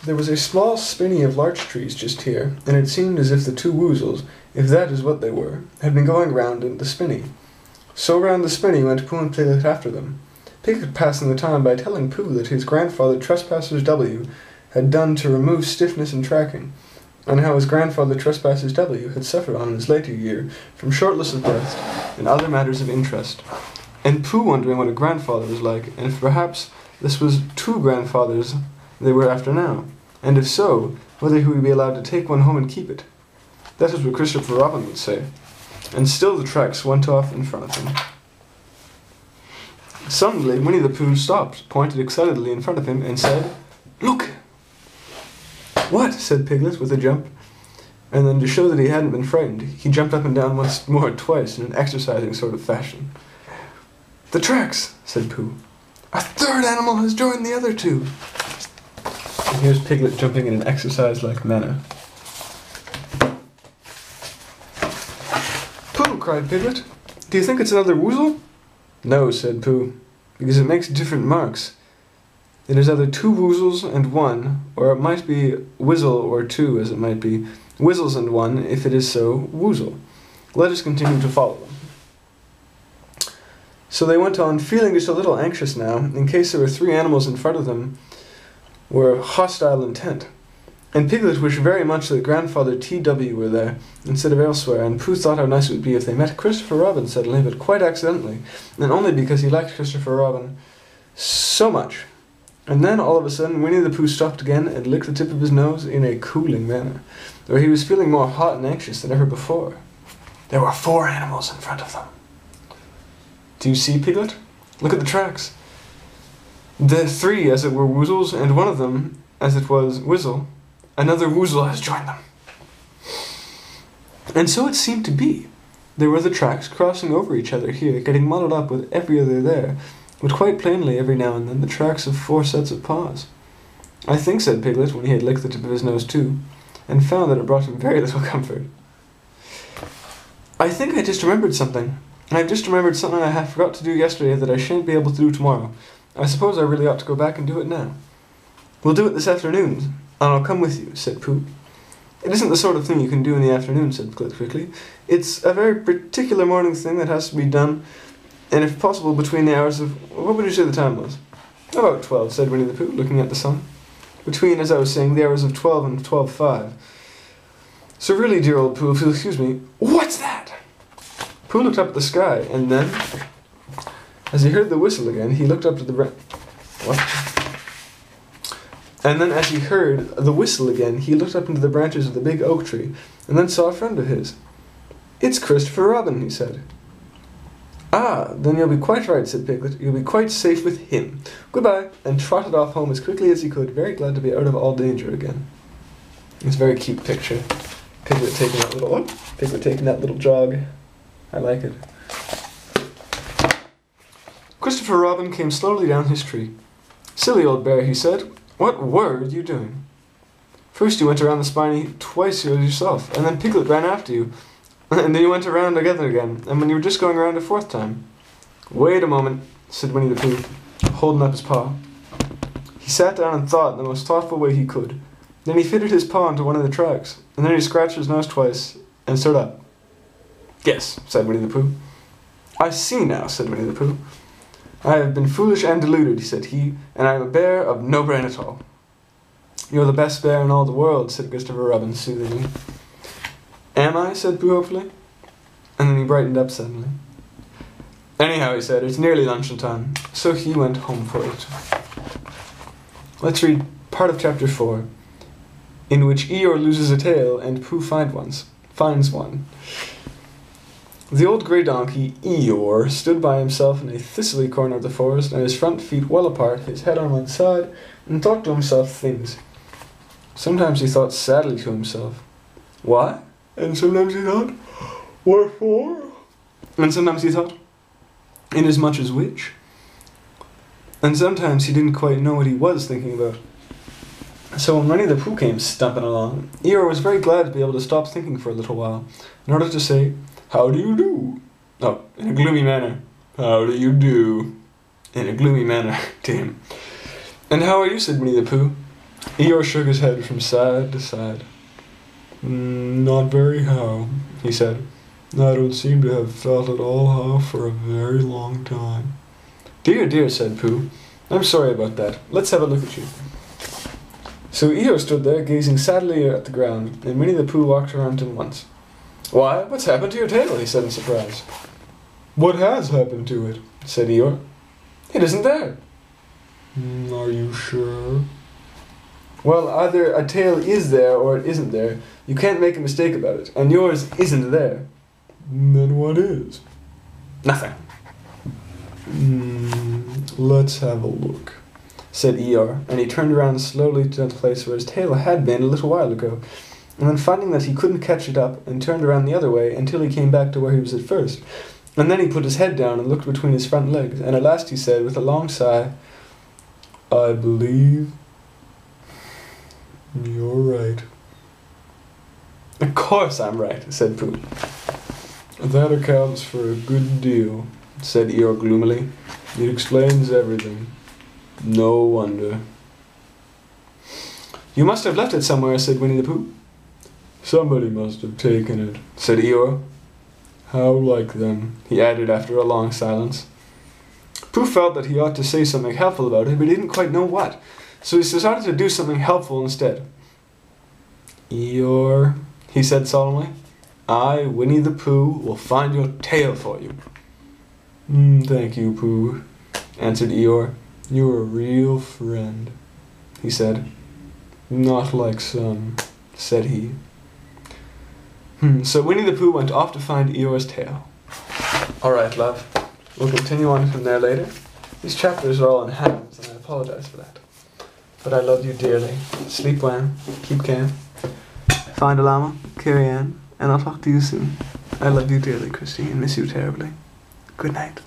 There was a small spinney of larch trees just here, and it seemed as if the two woozles, if that is what they were, had been going round in the spinney. So round the spinney went Pooh and Piglet after them, Piglet passing the time by telling Pooh that his grandfather Trespassers W had done to remove stiffness and tracking, and how his grandfather Trespassers W had suffered on in his later year from shortness of breath and other matters of interest, and Pooh wondering what a grandfather was like, and if perhaps this was two grandfathers they were after now, and if so, whether he would be allowed to take one home and keep it. That is what Christopher Robin would say, and still the tracks went off in front of him. Suddenly, Winnie the Pooh stopped, pointed excitedly in front of him, and said, "Look!" "What?" said Piglet with a jump, and then to show that he hadn't been frightened, he jumped up and down once more twice in an exercising sort of fashion. "The tracks," said Pooh. "A third animal has joined the other two." And here's Piglet jumping in an exercise-like manner. "Pooh," cried Piglet, "do you think it's another woozle?" "No," said Pooh, "because it makes different marks. It is either two woozles and one, or it might be wizzle or two, as it might be wizzles and one, if it is so, woozle. Let us continue to follow them." So they went on, feeling just a little anxious now, in case there were three animals in front of them were hostile intent. And Piglet wished very much that Grandfather T.W. were there, instead of elsewhere, and Pooh thought how nice it would be if they met Christopher Robin suddenly, but quite accidentally, and only because he liked Christopher Robin so much. And then, all of a sudden, Winnie the Pooh stopped again and licked the tip of his nose in a cooling manner, though he was feeling more hot and anxious than ever before. There were four animals in front of them. Do you see, Piglet? Look at the tracks. The three, as it were, woozles, and one of them, as it was, wizzle. Another woozle has joined them. And so it seemed to be. There were the tracks crossing over each other here, getting muddled up with every other there, but quite plainly every now and then the tracks of four sets of paws. "I think," said Piglet, when he had licked the tip of his nose too, and found that it brought him very little comfort, "I think I just remembered something. I've just remembered something I half forgot to do yesterday that I shan't be able to do tomorrow. I suppose I really ought to go back and do it now." "We'll do it this afternoon, and I'll come with you," said Pooh. "It isn't the sort of thing you can do in the afternoon," said Piglet quickly. "It's a very particular morning thing that has to be done, and if possible between the hours of—" "What would you say the time was?" "About 12, said Winnie the Pooh, looking at the sun. "Between, as I was saying, the hours of 12 and 12:05. So really, dear old Pooh, if you'll excuse me—" "What's that?" Pooh looked up at the sky, and then, as he heard the whistle again, he looked up to the What? And then, as he heard the whistle again, he looked up into the branches of the big oak tree, and then saw a friend of his. "It's Christopher Robin," he said. "Ah, then you'll be quite right," said Piglet. "You'll be quite safe with him. Goodbye," and trotted off home as quickly as he could, very glad to be out of all danger again. It's a very cute picture. Piglet taking that little jog. I like it. Christopher Robin came slowly down his tree. "Silly old bear," he said. "What were you doing? First you went around the spiny twice yourself, and then Piglet ran after you, and then you went around again, and when you were just going around a fourth time." "Wait a moment," said Winnie the Pooh, holding up his paw. He sat down and thought in the most thoughtful way he could. Then he fitted his paw into one of the tracks, and then he scratched his nose twice, and stood up. "Yes," said Winnie the Pooh. "I see now," said Winnie the Pooh. "I have been foolish and deluded," said he, "and I am a bear of no brain at all." "You're the best bear in all the world," said Christopher Robin soothingly. "Am I?" said Pooh hopefully. And then he brightened up suddenly. "Anyhow," he said, "it's nearly luncheon time." So he went home for it. Let's read part of chapter 4, in which Eeyore loses a tail and Pooh finds one. The old grey donkey, Eeyore, stood by himself in a thistly corner of the forest, and his front feet well apart, his head on one side, and thought to himself things. Sometimes he thought sadly to himself, "Why?" And sometimes he thought, "Wherefore?" And sometimes he thought, "Inasmuch as which?" And sometimes he didn't quite know what he was thinking about. So when Winnie the Pooh came stumping along, Eeyore was very glad to be able to stop thinking for a little while, in order to say, "How do you do?" Oh, in a gloomy manner. "How do you do?" In a gloomy manner to him. "And how are you?" said Winnie the Pooh. Eeyore shook his head from side to side. Not very how, he said. I don't seem to have felt at all how for a very long time. Dear, dear, said Pooh. I'm sorry about that. Let's have a look at you. So Eeyore stood there, gazing sadly at the ground, and Winnie the Pooh walked around him once. Why, what's happened to your tail? He said in surprise. What has happened to it? Said Eeyore. It isn't there. Are you sure? Well, either a tail is there or it isn't there. You can't make a mistake about it, and yours isn't there. Then what is? Nothing. Let's have a look, said Eeyore, and he turned around slowly to the place where his tail had been a little while ago, and then finding that he couldn't catch it up, and turned around the other way until he came back to where he was at first. And then he put his head down and looked between his front legs, and at last he said, with a long sigh, I believe you're right. Of course I'm right, said Pooh. That accounts for a good deal, said Eeyore gloomily. It explains everything. No wonder. You must have left it somewhere, said Winnie the Pooh. Somebody must have taken it, said Eeyore. How like them, he added after a long silence. Pooh felt that he ought to say something helpful about it, but he didn't quite know what, so he decided to do something helpful instead. Eeyore, he said solemnly, I, Winnie the Pooh, will find your tail for you. Thank you, Pooh, answered Eeyore. You're a real friend, he said. Not like some, said he. So Winnie the Pooh went off to find Eeyore's tail. Alright, love. We'll continue on from there later. These chapters are all in hands, and I apologize for that. But I love you dearly. Sleep well, keep calm. Find a llama, carry on, and I'll talk to you soon. I love you dearly, Christy, and miss you terribly. Good night.